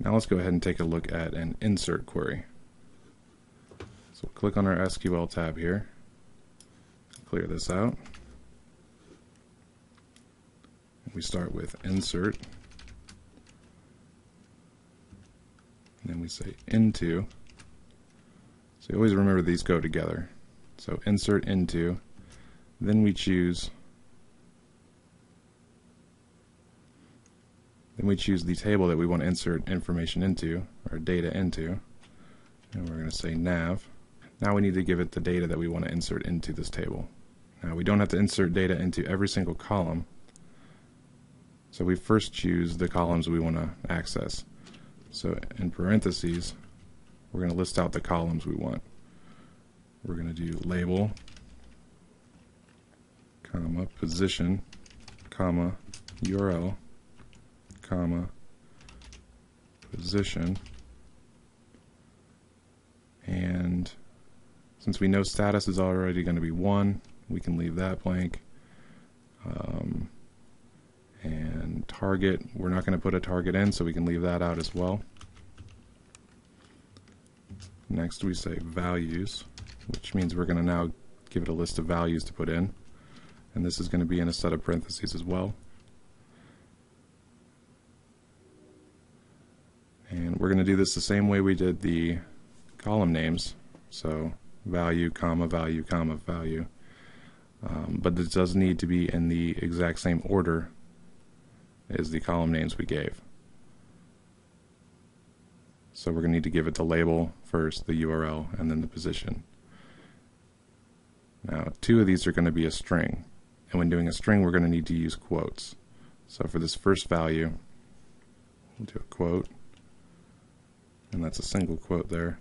Now let's go ahead and take a look at an insert query. So click on our SQL tab here, clear this out. We start with insert, and then we say into. So you always remember these go together. So insert into, then we choose the table that we want to insert information into, or data into, and we're going to say nav. Now we need to give it the data that we want to insert into this table. Now we don't have to insert data into every single column, so we first choose the columns we want to access. So in parentheses, we're going to list out the columns we want. We're going to do label, comma, position, comma, URL, comma, position, and since we know status is already going to be 1, we can leave that blank. And target, we're not going to put a target in, so we can leave that out as well. Next we say values, which means we're going to now give it a list of values to put in, and this is going to be in a set of parentheses as well. And we're going to do this the same way we did the column names, so value, comma, value, comma, value. But this does need to be in the exact same order as the column names we gave. So we're going to need to give it the label first, the URL, and then the position. Now, 2 of these are going to be a string, and when doing a string we're going to need to use quotes. So for this first value, we'll do a quote, and that's a single quote there.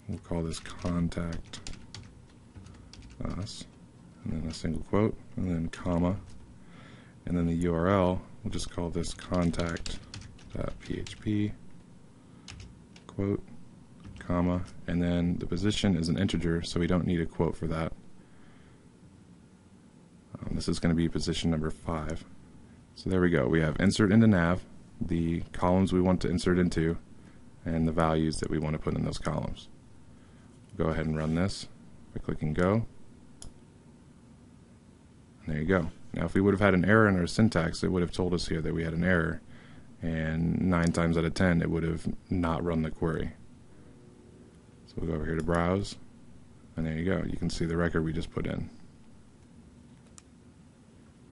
We'll call this contact us, and then a single quote, and then comma, and then the URL, we'll just call this contact.php, quote, comma, and then the position is an integer, so we don't need a quote for that. This is going to be position number 5. So there we go. We have insert into nav, the columns we want to insert into, and the values that we want to put in those columns. Go ahead and run this by clicking go. And there you go. Now if we would have had an error in our syntax, it would have told us here that we had an error, and 9 times out of 10 it would have not run the query. So we'll go over here to browse, and there you go. You can see the record we just put in.